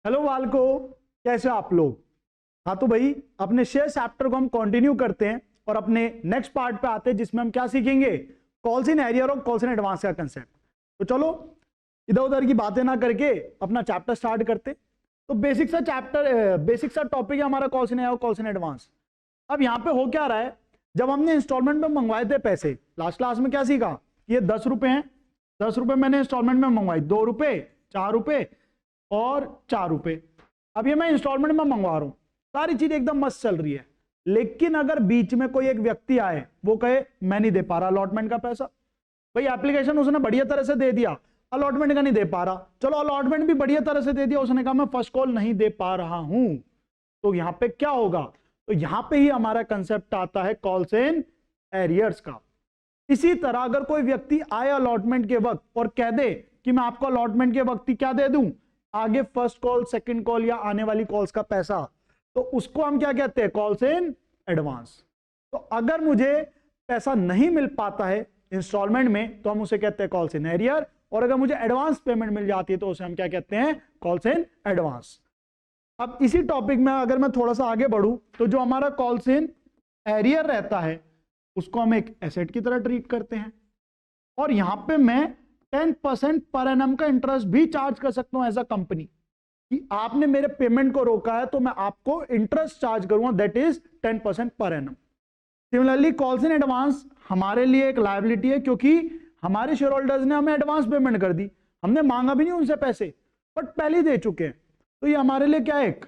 Hello वालको, कैसे आप लोग। हाँ तो भाई अपने शेयर चैप्टर को हम कंटिन्यू करते हैं और अपने नेक्स्ट पार्ट पे आते हैं जिसमें हम क्या सीखेंगे, कॉल्स इन एरियर और कॉल्स इन एडवांस का कंसेप्ट। तो चलो इधर उधर की बातें ना करके अपना चैप्टर स्टार्ट करते। तो बेसिक सा टॉपिक है हमारा कॉल्स इन एरियर और कॉल्स इन एडवांस। अब यहाँ पे हो क्या रहा है, जब हमने इंस्टॉलमेंट में मंगवाए थे पैसे, लास्ट क्लास में क्या सीखा, ये 10 रुपए हैं, 10 रुपए मैंने इंस्टॉलमेंट में मंगवाई, 2 रुपए, 4 रुपए और 4 रुपए। अब ये मैं इंस्टॉलमेंट में मंगवा रहा हूं, सारी चीज एकदम मस्त चल रही है। लेकिन अगर बीच में कोई एक व्यक्ति आए, वो कहे मैं नहीं दे पा रहा अलॉटमेंट का पैसा, भाई एप्लीकेशन उसने बढ़िया तरह से दे दिया, अलॉटमेंट का नहीं दे पा रहा, चलो अलॉटमेंट भी बढ़िया तरह से दे दिया, उसने कहा मैं फर्स्ट कॉल नहीं दे पा रहा हूं, तो यहां पे क्या होगा, तो यहां पे ही हमारा कंसेप्ट आता है कॉल्स इन एरियर्स का। इसी तरह अगर कोई व्यक्ति आए अलॉटमेंट के वक्त और कह दे कि मैं आपको अलॉटमेंट के वक्त ही क्या दे दूं, आगे फर्स्ट कॉल, सेकंड कॉल या आने वाली कॉल्स का पैसा, तो उसको हम क्या कहते हैं, कॉल्स इन एडवांस। तो अगर मुझे पैसा नहीं मिल पाता है इंस्टॉलमेंट में तो हम उसे कहते हैं कॉल्स इन एरियर, और अगर मुझे एडवांस पेमेंट मिल जाती है तो उसे हम क्या कहते हैं, कॉल्स इन एडवांस। अब इसी टॉपिक में अगर मैं थोड़ा सा आगे बढ़ूं, तो जो हमारा कॉल्स इन एरियर रहता है उसको हम एक एसेट की तरह ट्रीट करते हैं, और यहां पे मैं 10% पर एनम का इंटरेस्ट भी चार्ज कर सकता हूं एज अ कंपनी, कि आपने मेरे पेमेंट को रोका है तो मैं आपको इंटरेस्ट चार्ज करूंगा, that is 10% per annum. Similarly calls in advance हमारे लिए एक लायबिलिटी है, क्योंकि हमारे शेयर होल्डर्स ने हमें एडवांस पेमेंट कर दी, हमने मांगा भी नहीं उनसे पैसे, बट पहले ही दे चुके हैं, तो ये हमारे लिए क्या है, एक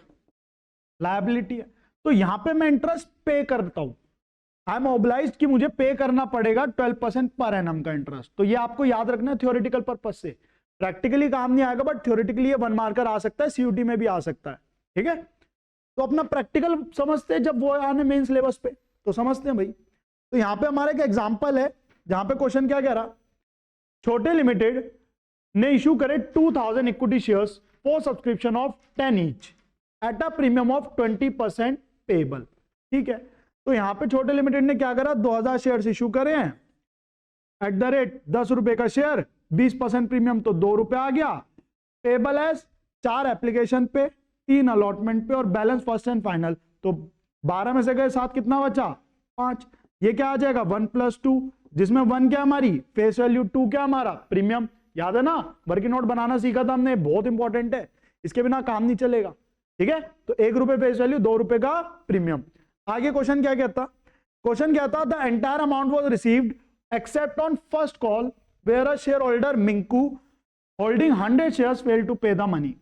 लायबिलिटी है। तो यहां पे मैं इंटरेस्ट पे करता हूं, आई एम ऑब्लाइज्ड कि मुझे पे करना पड़ेगा 12% पर एनम का इंटरेस्ट। तो ये आपको याद रखना है थ्योरेटिकल पर्पज से, प्रैक्टिकली काम नहीं आएगा, बट थ्योरेटिकली ये 1 मार्कर आ सकता है, सीयूटी में भी आ सकता है, ठीक है। तो अपना प्रैक्टिकल समझते हैं, जब वो आने मेन सिलेबस पे तो समझते हैं भाई। तो यहाँ पे हमारा एक एग्जाम्पल है जहां पे क्वेश्चन क्या कह रहा, छोटे लिमिटेड ने इशू करे 2000 equity shares for subscription of 10 each at a premium of 20% payable, ठीक है। तो यहां पे छोटे लिमिटेड ने क्या करा, 2000 शेयर इशू करे हैं एट द रेट 10 रुपए का शेयर, 20% प्रीमियम तो 2 रुपए आ गया, पेबल एज 4 एप्लीकेशन पे, 3 अलॉटमेंट पे और बैलेंस फर्स्ट एंड फाइनल। तो 12 में से गए 7, कितना बचा, 5। ये क्या आ जाएगा 1 + 2, जिसमें 1 क्या हमारी फेस वैल्यू, 2 क्या हमारा प्रीमियम। याद है ना, वर्किंग नोट बनाना सीखा था हमने, बहुत इंपॉर्टेंट है, इसके बिना काम नहीं चलेगा, ठीक है। तो 1 रुपए फेस वैल्यू, 2 रुपए का प्रीमियम। आगे क्वेश्चन क्या कहता, क्वेश्चन क्या था, the entire amount was received except on first call where a share holder Minku holding 100 shares fail to pay the money.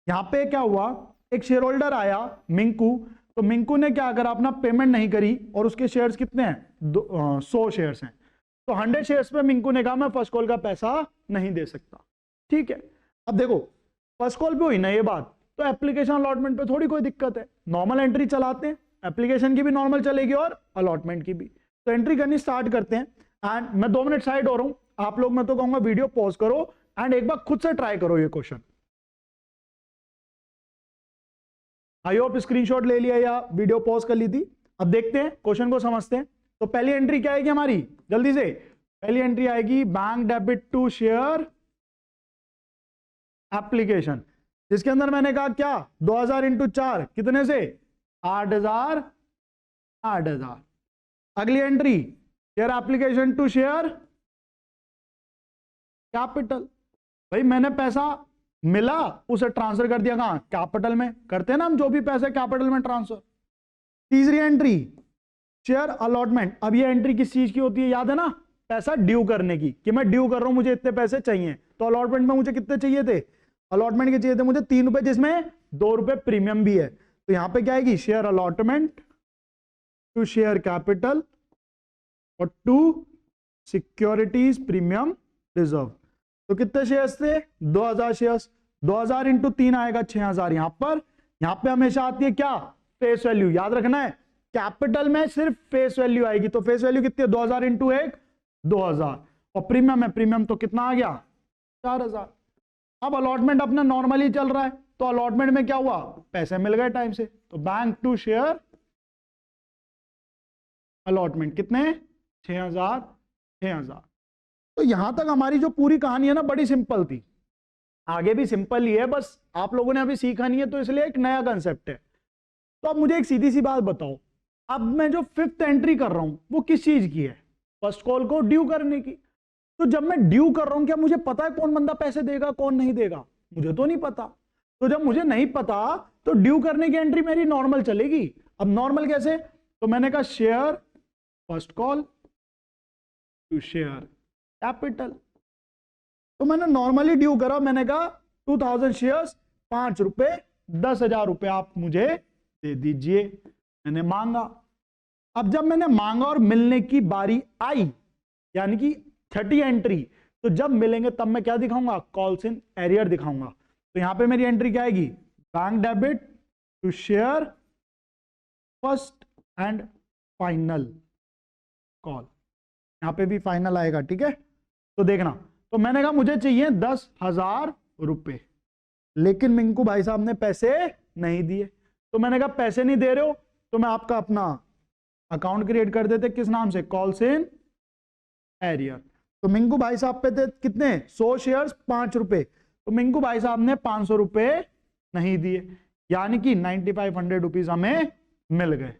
यहां पे क्या हुआ, एक शेयर होल्डर आया मिंकू, तो मिंकू ने क्या अगर अपना पेमेंट नहीं करी, और उसके शेयर्स कितने हैं, 100 शेयर्स हैं, तो 100 शेयर्स पे मिंकू ने कहा मैं फर्स्ट कॉल का पैसा नहीं दे सकता, ठीक है। अब देखो फर्स्ट कॉल पे हुई ना ये बात, तो एप्लीकेशन अलॉटमेंट पे थोड़ी कोई दिक्कत है, नॉर्मल एंट्री चलाते हैं, एप्लीकेशन की भी नॉर्मल चलेगी और अलॉटमेंट की भी। तो एंट्री करनी स्टार्ट करते हैं, एंड मैं 2 मिनट साइड हो रहा हूं, आप लोग, मैं तो कहूंगा वीडियो पॉज करो एंड एक बार खुद से ट्राई करो ये क्वेश्चन। आई होप स्क्रीनशॉट ले लिया या वीडियो पॉज कर ली थी। अब देखते हैं क्वेश्चन को समझते हैं। तो पहली एंट्री क्या आएगी हमारी, जल्दी से पहली एंट्री आएगी bank debit to share application, जिसके अंदर मैंने कहा क्या 2000 × 4 कितने से 8000, 8000। अगली entry share application to share capital, भाई मैंने पैसा मिला उसे ट्रांसफर कर दिया, कहां कैपिटल में, करते हैं ना हम जो भी पैसे कैपिटल में ट्रांसफर। तीसरी एंट्री शेयर अलॉटमेंट, अब ये एंट्री किस चीज की होती है, याद है ना, पैसा ड्यू करने की, कि मैं ड्यू कर रहा हूं, मुझे इतने पैसे चाहिए। तो अलॉटमेंट में मुझे कितने चाहिए थे, अलॉटमेंट के चाहिए थे मुझे 3 रुपए, जिसमें 2 रुपए प्रीमियम भी है। तो यहां पे क्या आएगी, share allotment to share capital और टू सिक्योरिटीज प्रीमियम रिजर्व। तो कितने शेयर्स थे, 2000 शेयर्स, 2000 × 3 आएगा 6000। यहां पे हमेशा आती है क्या, फेस वैल्यू, याद रखना है, कैपिटल में सिर्फ फेस वैल्यू आएगी, तो फेस वैल्यू कितनी है, 2000 × 1 2000, और प्रीमियम है, प्रीमियम तो कितना आ गया 4000। अब अलॉटमेंट अपना नॉर्मली चल रहा है, तो अलॉटमेंट में क्या हुआ, पैसे मिल गए टाइम से, तो बैंक टू शेयर अलॉटमेंट कितने, 6000, 6000। तो यहां तक हमारी जो पूरी कहानी है ना, बड़ी सिंपल थी, आगे भी सिंपल ही है, बस आप लोगों ने अभी सीखा नहीं है तो इसलिए एक नया कंसेप्ट है। तो अब मुझे एक सीधी सी बात बताओ, अब मैं जो 5th एंट्री कर रहा हूं वो किस चीज की है? फर्स्ट कॉल को ड्यू करने की। तो जब मैं ड्यू कर रहा हूं, क्या मुझे पता है कौन बंदा पैसे देगा कौन नहीं देगा? मुझे तो नहीं पता। तो जब मुझे नहीं पता तो ड्यू करने की एंट्री मेरी नॉर्मल चलेगी। अब नॉर्मल कैसे? तो मैंने कहा share first call to share capital. तो मैंने नॉर्मली ड्यू करा, मैंने कहा 2000 शेयर्स 5 रुपए, 10,000 रुपए आप मुझे दे दीजिए। मैंने मांगा। अब जब मैंने मांगा और मिलने की बारी आई, यानी कि 30 एंट्री, तो जब मिलेंगे तब मैं क्या दिखाऊंगा? कॉल्स इन एरियर दिखाऊंगा। तो यहां पे मेरी एंट्री क्या आएगी? Bank debit to share first and final call. यहां पे भी फाइनल आएगा, ठीक है। तो देखना, तो मैंने कहा मुझे चाहिए 10,000 रुपए, लेकिन मिंकू भाई साहब ने पैसे नहीं दिए। तो मैंने कहा पैसे नहीं दे रहे हो तो मैं आपका अपना अकाउंट क्रिएट कर देते, किस नाम से? Calls in arrear. तो मिंकू भाई साहब पे थे कितने? 100 शेयर्स 5 रुपए। तो मिंकू भाई साहब ने 500 रुपए नहीं दिए, यानी कि 9500 रुपीज हमें मिल गए।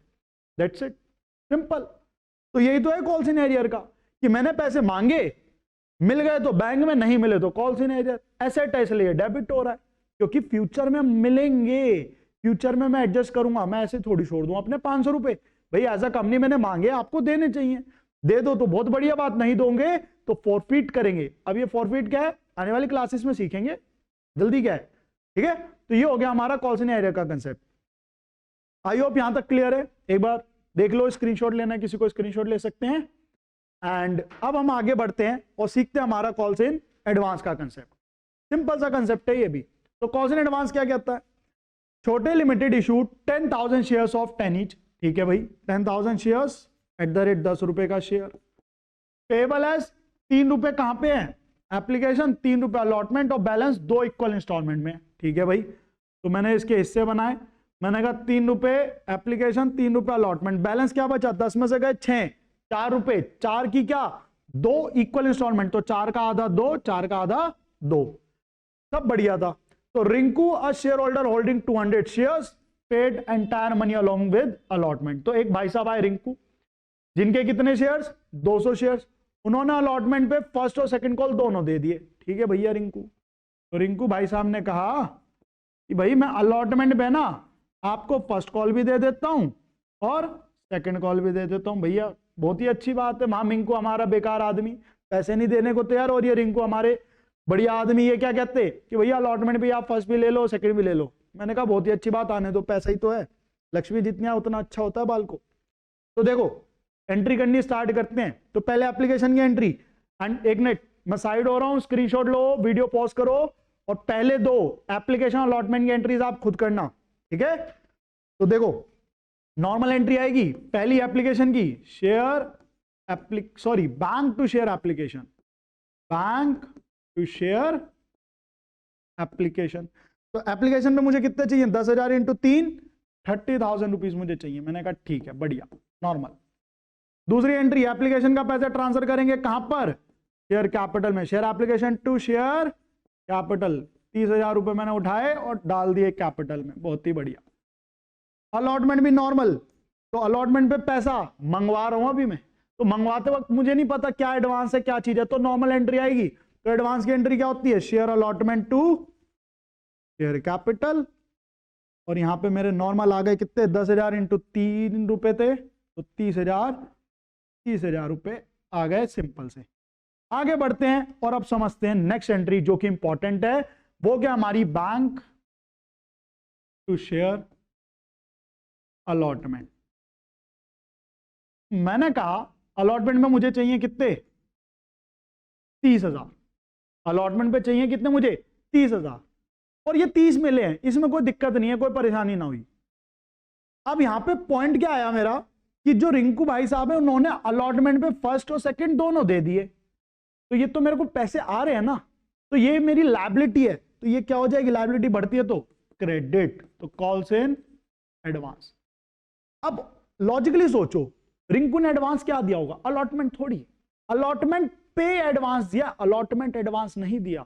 That's it, simple. तो यही तो है कॉल्स इन एरियर का, कि मैंने पैसे मांगे, मिल गए तो बैंक में, नहीं मिले तो कॉल्स इन एरियर। एसेट है इसलिए डेबिट हो रहा है, क्योंकि फ्यूचर में मिलेंगे, फ्यूचर में मैं एडजस्ट करूंगा। मैं ऐसे थोड़ी छोड़ दूं अपने 500 रुपए। भाई एज अ कंपनी मैंने मांगे, आपको देने चाहिए, दे दो तो बहुत बढ़िया बात, नहीं दोगे तो फॉरफिट करेंगे। अब ये फॉरफिट क्या है आने वाली क्लासेस में सीखेंगे, जल्दी क्या है, ठीक है। तो ये हो गया हमारा कॉल्स इन एरियर का कंसेप्ट। आई होप यहां तक क्लियर है। एक बार देख लो, स्क्रीनशॉट लेना है किसी को, स्क्रीनशॉट ले सकते हैं। एंड अब हम आगे बढ़ते हैं और सीखते हैं हमारा कॉल्स इन एडवांस का कंसेप्ट। सिंपल सा कंसेप्ट है ये भी। तो कॉल्स इन एडवांस क्या कहता है? छोटे limited issue 10,000 shares of 10 each, ठीक है भाई, 10,000 शेयर्स एट द रेट 10 रुपए का शेयर। पेबल एज 3 रुपए कहां पे है? एप्लीकेशन, 3 रुपए अलॉटमेंट, और बैलेंस 2 इक्वल इंस्टॉलमेंट में, ठीक है भाई। तो मैंने इसके हिस्से बनाए, मैंने कहा 3 रुपए एप्लीकेशन, 3 रुपए अलॉटमेंट, बैलेंस क्या बचा? 10 में से गए 6, 4 रुपए, 4 की क्या? 2 इक्वल इंस्टॉलमेंट, तो 4 का आधा 2, 4 का आधा 2, सब बढ़िया था। तो रिंकू अ share holder holding 200 shares paid entire money along with allotment. तो एक भाई साहब आए रिंकू, जिनके कितने शेयर्स? 200 शेयर्स। उन्होंने अलॉटमेंट पे फर्स्ट और सेकंड कॉल दोनों दे दिए, ठीक है भैया रिंकू। तो रिंकू भाई साहब ने कहा कि भाई मैं अलॉटमेंट पे ना आपको फर्स्ट कॉल भी दे देता हूं और सेकंड कॉल भी दे देता हूं। भैया बहुत ही अच्छी बात है। मां मिंकू हमारा बेकार आदमी, पैसे नहीं देने को तैयार, और ये रिंकू हमारे बढ़िया आदमी, ये क्या कहते कि भैया अलॉटमेंट भी आप फर्स्ट भी ले लो सेकंड भी ले लो। मैंने कहा बहुत ही अच्छी बात, आने दो, पैसा ही तो है, लक्ष्मी जितना उतना अच्छा होता है बाल को। तो देखो एंट्री करनी स्टार्ट करते हैं। तो पहले एप्लीकेशन की एंट्री, एंड एक मिनट मैं साइड हो रहा हूं, स्क्रीनशॉट लो, वीडियो पॉज करो, और पहले 2 एप्लीकेशन अलॉटमेंट की एंट्रीज आप खुद करना, ठीक है। तो देखो नॉर्मल एंट्री आएगी पहली एप्लीकेशन की, share bank to share application, bank to share application. तो एप्लीकेशन में मुझे कितने चाहिए? 10,000 इंटू 3, 30,000 रुपीज मुझे चाहिए। मैंने कहा ठीक है बढ़िया, नॉर्मल। दूसरी एंट्री, एप्लीकेशन का पैसा ट्रांसफर करेंगे कहां पर? शेयर कैपिटल में, share application to share capital, 30,000 रुपए मैंने उठाए और डाल दिए कैपिटल में, बहुत ही बढ़िया। अलॉटमेंट भी नॉर्मल, तो अलॉटमेंट पे पैसा मंगवा रहा हूं अभी मैं, तो मंगवाते वक्त मुझे नहीं पता क्या एडवांस है क्या चीज है, तो नॉर्मल एंट्री आएगी। तो एडवांस की एंट्री क्या होती है? Share allotment to share capital, और यहां पे मेरे नॉर्मल आ गए कितने? 10,000 इंटू 3 रुपए थे, तो 30,000 रुपए आ गए सिंपल से। आगे बढ़ते हैं और अब समझते हैं नेक्स्ट एंट्री जो कि इंपॉर्टेंट है, वो क्या? हमारी बैंक टू शेयर अलॉटमेंट। मैंने कहा अलॉटमेंट में मुझे चाहिए कितने? 30,000। अलॉटमेंट पे चाहिए कितने मुझे? 30,000, और ये 30 मिले हैं, इसमें कोई दिक्कत नहीं है, कोई परेशानी ना हुई। अब यहां पे पॉइंट क्या आया मेरा कि जो रिंकू भाई साहब है उन्होंने अलॉटमेंट पे फर्स्ट और सेकंड दोनों दे दिए, तो ये तो मेरे को पैसे आ रहे हैं ना, तो ये मेरी लायबिलिटी है, तो ये क्या हो जाएगी? लायबिलिटी बढ़ती है तो क्रेडिट, तो कॉल्स इन एडवांस। अब लॉजिकली सोचो, रिंकू ने एडवांस क्या दिया होगा? अलॉटमेंट थोड़ी, अलॉटमेंट पे एडवांस दिया, अलॉटमेंट एडवांस नहीं दिया।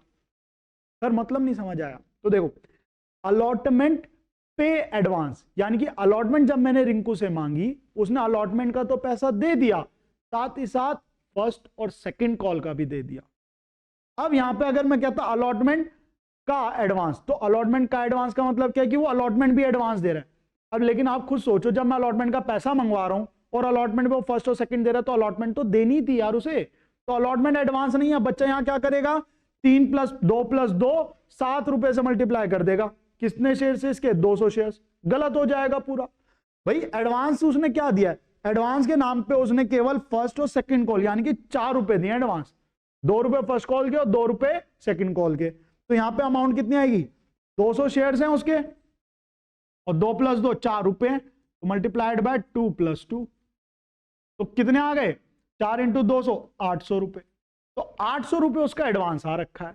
सर मतलब नहीं समझ आया। तो देखो, अलॉटमेंट पे एडवांस, यानी कि अलॉटमेंट जब मैंने रिंकू से मांगी, उसने अलॉटमेंट का तो पैसा दे दिया, साथ ही साथ फर्स्ट और सेकंड कॉल का भी दे दिया। अब यहां पे अगर मैं कहता अलॉटमेंट का एडवांस, तो अलॉटमेंट का एडवांस का मतलब क्या है कि वो अलॉटमेंट भी एडवांस दे रहा है। अब लेकिन आप खुद सोचो, जब मैं अलॉटमेंट का पैसा मंगवा रहा हूं और अलॉटमेंट पे वो फर्स्ट और सेकंड दे रहा है, तो अलॉटमेंट तो देनी थी यार उसे। तो अलॉटमेंट एडवांस नहीं है। बच्चा यहां क्या करेगा, 3 + 2 7 रुपए से मल्टीप्लाई कर देगा। कितने शेयर से इसके, 200 शेयर। गलत हो जाएगा पूरा। भाई एडवांस उसने क्या दिया है, एडवांस के नाम पे उसने केवल फर्स्ट और सेकंड कॉल यानी कि 4 रुपए दिए एडवांस। 2 रुपए फर्स्ट कॉल के और 2 रुपए सेकंड कॉल के। तो यहां पे अमाउंट कितनी आएगी, 200 शेयर्स हैं उसके, और 2 + 2 4 रुपए, तो मल्टीप्लाइड बाय 2 + 2, तो कितने आ गए, 4 × 200 800 रुपए। तो 800 रुपए उसका एडवांस आ रखा है।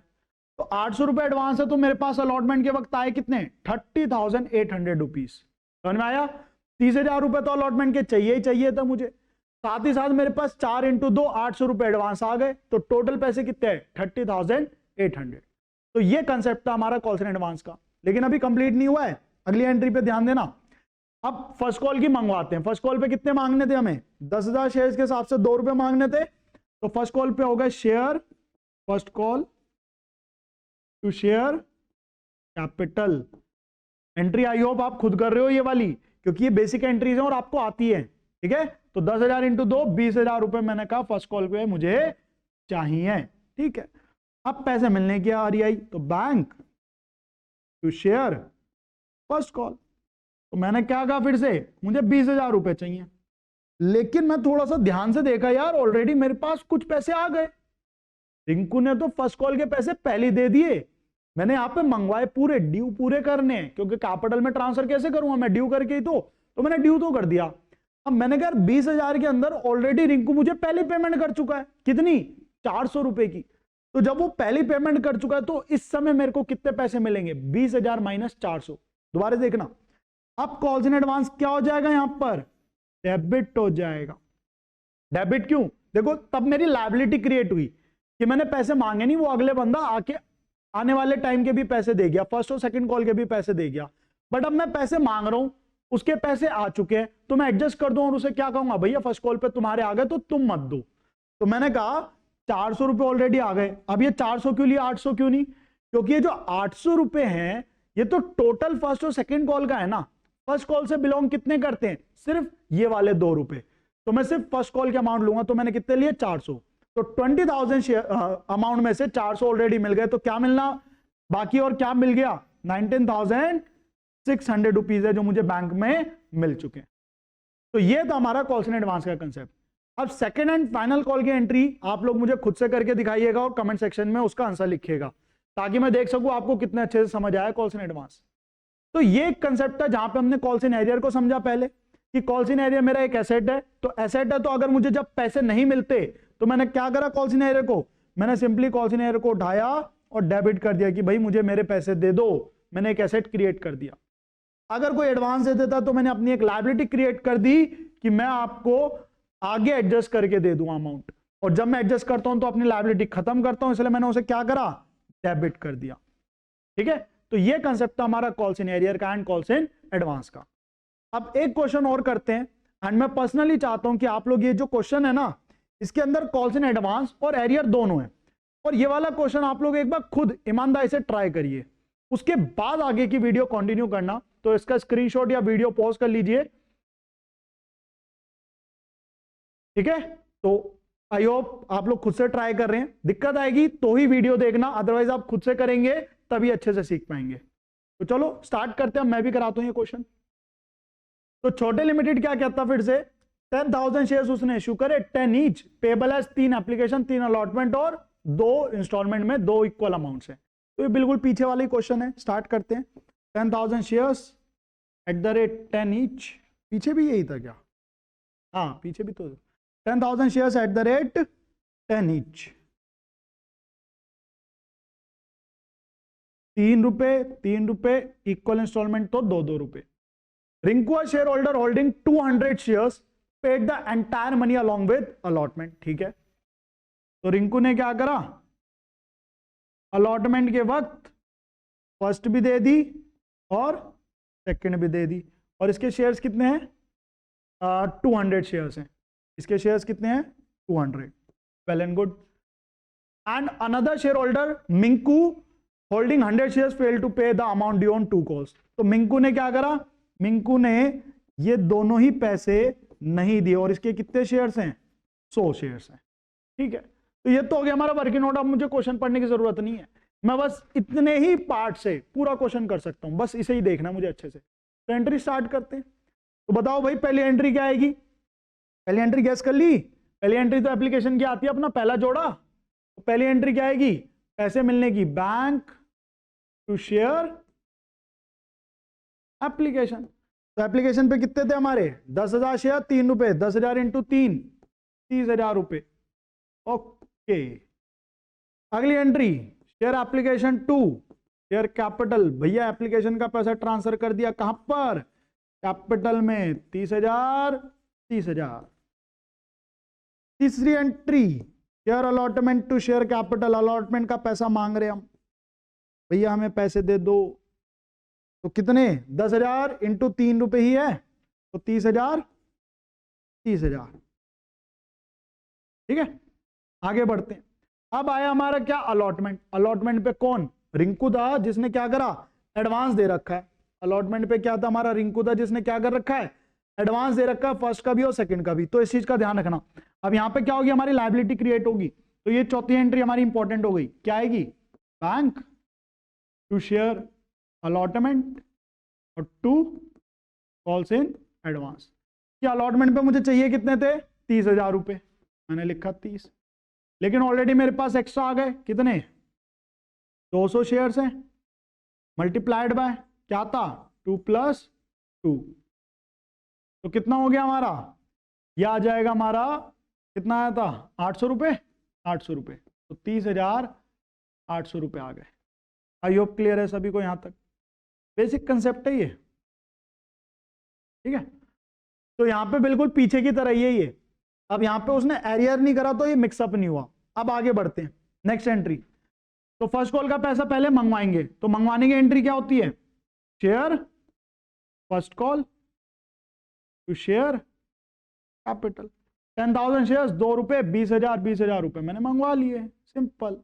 तो 800 रुपए एडवांस है, तो मेरे पास अलॉटमेंट के वक्त आए कितने, 30,800 रुपीज। समझ में आया। 30,000 रुपए तो अलॉटमेंट के चाहिए ही चाहिए था मुझे, साथ ही साथ मेरे पास 4 × 2 800 रुपए एडवांस आ गए, तो टोटल पैसे कितने हैं, 30,800। तो ये कंसेप्ट था हमारा कॉल्स एंड एडवांस का, लेकिन अभी कंप्लीट नहीं हुआ है। अगली एंट्री पे ध्यान देना। अब फर्स्ट कॉल की मंगवाते हैं। फर्स्ट कॉल पे कितने मांगने थे हमें, 10,000 शेयर के हिसाब से 2 रुपए मांगने थे। तो फर्स्ट कॉल पे होगा share, first call to share capital. Entry I hope आप खुद कर रहे हो ये वाली, क्योंकि ये बेसिक एंट्रीज है और आपको आती है। ठीक है, तो 10,000 × 2 20,000 रुपए मैंने कहा फर्स्ट कॉल पे मुझे चाहिए। ठीक है, अब पैसे मिलने की आ रही आई, तो bank to share first call. तो मैंने क्या कहा फिर से, मुझे 20,000 रुपए चाहिए। लेकिन मैं थोड़ा सा ध्यान से देखा यार, ऑलरेडी मेरे पास कुछ पैसे आ गए। रिंकू ने तो फर्स्ट कॉल के पैसे पहले दे दिए, मैंने यहां पे मंगवाए पूरे, ड्यू पूरे करने, क्योंकि कैपिटल में ट्रांसफर कैसे करूंगा मैं, ड्यू करके ही तो मैंने ड्यू तो कर दिया। अब मैंने कहा 20,000 के अंदर ऑलरेडी रिंकू मुझे पहली पेमेंट कर चुका है, कितनी, 400 रुपए की। तो जब वो पहली पेमेंट कर चुका है, तो इस समय मेरे को कितने पैसे मिलेंगे, 20,000 - 400। दोबारा देखना, अब कॉल्स इन एडवांस क्या हो जाएगा, यहां पर डेबिट हो जाएगा। डेबिट क्यों, देखो तब मेरी लायबिलिटी क्रिएट हुई कि मैंने पैसे मांगे नहीं, वो अगले बंदा आके आने वाले टाइम के भी पैसे दे गया, फर्स्ट और सेकंड कॉल के भी पैसे दे गया। बट अब मैं पैसे मांग रहा हूं, उसके पैसे आ चुके हैं, तो मैं एडजस्ट कर दूं और उसे क्या कहूंगा, भैया फर्स्ट कॉल पे तुम्हारे आ गए तो तुम मत दो। तो मैंने कहा 400 रुपए ऑलरेडी आ गए, अब ये 400 क्यों लिए, 800 क्यों नहीं, क्योंकि ये जो 800 रुपए हैं ये तो टोटल फर्स्ट और सेकंड कॉल का है ना। फर्स्ट कॉल से बिलोंग कितने करते हैं, सिर्फ ये वाले 2 रुपए, तो मैं सिर्फ फर्स्ट कॉल के अमाउंट लूंगा। तो मैंने कितने लिए, 400। तो 20,000 शेयर अमाउंट में से 400 ऑलरेडी मिल गए, तो क्या मिलना बाकी, और क्या मिल गया, 19,600 रुपीज है जो मुझे बैंक में मिल चुके हैं। तो ये था हमारा कॉल्स इन एडवांस का कंसेप्ट। अब सेकंड एंड फाइनल कॉल की एंट्री आप लोग मुझे खुद से करके दिखाइएगा और कमेंट सेक्शन में उसका आंसर लिखिएगा, ताकि मैं देख सकूं आपको कितने अच्छे से समझ आया कॉल्स इन एडवांस। तो ये एक कंसेप्ट था जहां पे हमने कॉल्स इन एरियर को समझा पहले, कि कॉल्स इन एरियर मेरा एक एसेट है। तो एसेट है, तो अगर मुझे जब पैसे नहीं मिलते तो मैंने क्या करा, कॉल्स इन एरियर को, मैंने सिंपली कॉल्स इन एरियर को उठाया और डेबिट कर दिया कि भाई मुझे मेरे पैसे दे दो। मैंने एक एसेट क्रिएट कर दिया। अगर कोई एडवांस दे देता तो मैंने अपनी एक लायबिलिटी क्रिएट कर दी कि मैं आपको आगे एडजस्ट करके दे दूंगा अमाउंट, और जब मैं एडजस्ट करता हूं तो अपनी लायबिलिटी खत्म करता हूं, इसलिए मैंने उसे क्या करा, डेबिट कर दिया। ठीक है, तो ये कंसेप्ट था हमारा कॉल्स इन एरियर का एंड कॉल्स इन एडवांस का। अब एक क्वेश्चन और करते हैं, एंड मैं पर्सनली चाहता हूं कि आप लोग ये जो क्वेश्चन है ना, इसके अंदर कॉल्स इन एडवांस और एरियर दोनों है, और ये वाला क्वेश्चन आप लोग एक बार खुद ईमानदारी से ट्राई करिए, उसके बाद आगे की वीडियो कंटिन्यू करना। तो इसका स्क्रीनशॉट या वीडियो पॉज कर लीजिए। ठीक है, तो आई होप आप लोग खुद से ट्राई कर रहे हैं। दिक्कत आएगी तो ही वीडियो देखना, अदरवाइज आप खुद से करेंगे तभी अच्छे से सीख पाएंगे। तो चलो स्टार्ट करते हैं, मैं भी कराता हूं ये क्वेश्चन। तो छोटे लिमिटेड क्या कहता, फिर से 10,000 शेयर्स उसने इशू करे, 10 each, payable as 3 application, 3 allotment और 2 इंस्टॉलमेंट में 2 इक्वल अमाउंट्स है। तो ये बिल्कुल पीछे वाला ही क्वेश्चन है। स्टार्ट करते हैं। 10,000 shares at the rate 10 each, पीछे भी यही था क्या, हाँ पीछे भी तो 10,000 shares at the rate 10 each, 3 रुपए 3 रुपए, इक्वल इंस्टॉलमेंट तो 2-2 रुपए। Rinku share holder holding 200 shares paid the entire money along with allotment. ठीक है, तो रिंकू ने क्या करा, अलॉटमेंट के वक्त फर्स्ट भी दे दी और सेकंड भी दे दी, और इसके शेयर्स कितने हैं? 200 शेयर्स हैं। इसके शेयर्स कितने हैं? 200। Well and good. And another share holder Minku holding 100 shares fail to pay the amount due on 2 calls. तो मिंकू ने क्या करा? मिंकू ने ये दोनों ही पैसे नहीं दिए, और इसके कितने शेयर्स हैं? 100 शेयर्स हैं। ठीक है, तो ये तो हो गया हमारा वर्किंग नोट। अब मुझे क्वेश्चन पढ़ने की जरूरत नहीं है, मैं बस इतने ही पार्ट से पूरा क्वेश्चन कर सकता हूं, बस इसे ही देखना मुझे अच्छे से। तो एंट्री स्टार्ट करते हैं। तो बताओ भाई पहली एंट्री क्या आएगी? पहली एंट्री गैस कर ली? पहली एंट्री तो एप्लीकेशन की आती है, अपना पहला जोड़ा। तो पहली एंट्री क्या आएगी? पैसे मिलने की, बैंक टू शेयर एप्लीकेशन। तो एप्लीकेशन पे कितने थे हमारे? 10,000 शेयर, 3 रुपए, 10,000 इंटू 3, 30,000 रुपए। ओके, अगली entry share application 2 share capital. भैया एप्लीकेशन का पैसा ट्रांसफर कर दिया, कहां पर? कैपिटल में, 30,000 30,000। तीसरी entry share allotment to share capital. Allotment का पैसा मांग रहे हम, भैया हमें पैसे दे दो। तो कितने? 10,000 इंटू 3 रुपए ही है, तो 30,000 30,000। ठीक है, आगे बढ़ते हैं। अब आया हमारा क्या? अलॉटमेंट। अलॉटमेंट पे कौन? रिंकू दा, जिसने क्या करा? एडवांस दे रखा है। अलॉटमेंट पे क्या था हमारा? रिंकू दा, जिसने क्या कर रखा है? एडवांस दे रखा है, फर्स्ट का भी और सेकंड का भी। तो इस चीज का ध्यान रखना। अब यहां पे क्या होगी? हमारी लायबिलिटी क्रिएट होगी। तो ये चौथी एंट्री हमारी इंपॉर्टेंट हो गई। क्या आएगी? बैंक टू शेयर अलॉटमेंट और 2 कॉल्स इन एडवांस। कि अलॉटमेंट पे मुझे चाहिए कितने थे? 30,000 रुपए, मैंने लिखा 30, लेकिन ऑलरेडी मेरे पास एक्स्ट्रा आ गए। कितने? 200 शेयर्स हैं, मल्टीप्लाइड बाय क्या था? 2 + 2। तो कितना हो गया हमारा? यह आ जाएगा हमारा, कितना आया था? 800 रुपए, 800 रुपए। तो 30,800 रुपए आ गए। आई होप क्लियर है सभी को यहां तक। बेसिक कंसेप्ट है ये। ठीक है, तो यहां पे बिल्कुल पीछे की तरह यही है। अब यहां पे उसने एरियर नहीं करा तो ये मिक्सअप नहीं हुआ। अब आगे बढ़ते हैं, नेक्स्ट एंट्री। तो फर्स्ट कॉल का पैसा पहले मंगवाएंगे, तो मंगवाने की एंट्री क्या होती है? Share first call to share capital. 10,000 shares, 2 रुपए, 20,000 20,000 रुपए मैंने मंगवा लिए, सिंपल।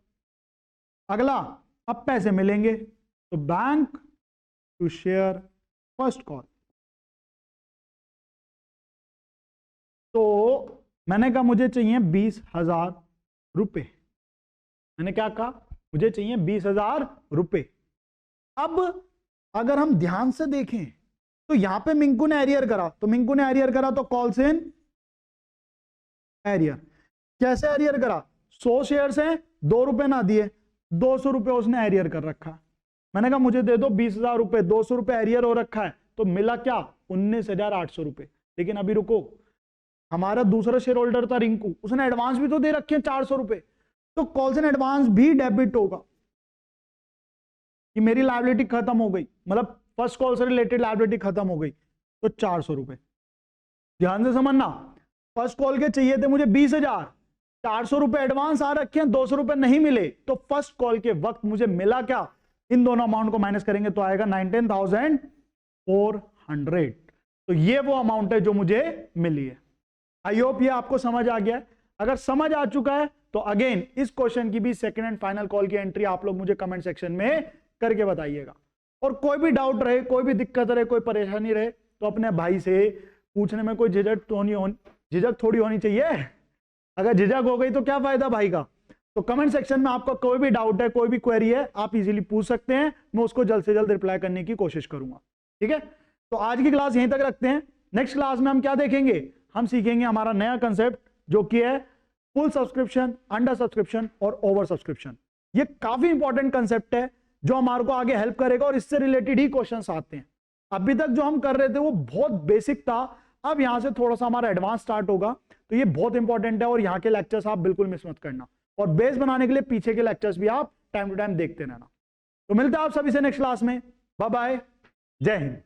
अगला, अब पैसे मिलेंगे, तो bank to share first call. तो मैंने कहा मुझे चाहिए 20,000 रुपए। मैंने क्या कहा? मुझे चाहिए 20,000 रुपए। अब अगर हम ध्यान से देखें तो यहां पे मिंकू ने एरियर करा, तो मिंकू ने एरियर करा तो कॉल्स इन एरियर। कैसे एरियर करा? 100 शेयर्स हैं, 2 रुपए ना दिए, 200 रुपए उसने एरियर कर रखा। मैंने कहा मुझे दे दो 20,000 रुपए, 200 रुपए एरियर हो रखा है, तो मिला क्या? 19,800 रुपए। लेकिन अभी रुको, हमारा दूसरा शेयर होल्डर था रिंकू, उसने एडवांस भी तो दे रखे हैं 400 रुपए, तो कॉल्स इन एडवांस भी डेबिट होगा। कि मेरी लायबिलिटी खत्म हो गई, मतलब फर्स्ट कॉल से रिलेटेड लायबिलिटी खत्म हो गई, तो 400 रुपए। ध्यान से समझना, फर्स्ट कॉल के चाहिए थे मुझे 20,000, 400 रुपए एडवांस आ रखे हैं, 200 रुपए नहीं मिले, तो फर्स्ट कॉल के वक्त मुझे मिला क्या? इन दोनों अमाउंट को माइनस करेंगे तो आएगा 19,400। तो ये वो अमाउंट है जो मुझे मिली है। आई होप ये आपको समझ आ गया है। अगर समझ आ चुका है तो अगेन इस क्वेश्चन की भी सेकंड एंड फाइनल कॉल की एंट्री आप लोग मुझे कमेंट सेक्शन में करके बताइएगा। और कोई भी डाउट रहे, कोई भी दिक्कत रहे, कोई परेशानी रहे, तो अपने भाई से पूछने में कोई झिझक थोड़ी होनी चाहिए। अगर झिझक हो गई तो क्या फायदा भाई का। तो कमेंट सेक्शन में आपका कोई भी डाउट है, कोई भी क्वेरी है, आप इजीली पूछ सकते हैं, मैं उसको जल्द से जल्द रिप्लाई करने की कोशिश करूंगा। ठीक है, तो आज की क्लास यहीं तक रखते हैं। नेक्स्ट क्लास में हम क्या देखेंगे? हम सीखेंगे हमारा नया कंसेप्ट जो कि है फुल सब्सक्रिप्शन, अंडर सब्सक्रिप्शन और ओवर सब्सक्रिप्शन। ये काफी इंपॉर्टेंट कंसेप्ट है जो हमारे को आगे हेल्प करेगा, और इससे रिलेटेड ही क्वेश्चंस आते हैं। अभी तक जो हम कर रहे थे वो बहुत बेसिक था, अब यहां से थोड़ा सा हमारा एडवांस स्टार्ट होगा, तो ये बहुत इंपॉर्टेंट है। और यहाँ के लेक्चर्स आप बिल्कुल मिस मत करना, और बेस बनाने के लिए पीछे के लेक्चर्स भी आप टाइम टू टाइम देखते रहना। तो मिलते हैं आप सभी से नेक्स्ट क्लास में। बाय बाय, जय हिंद।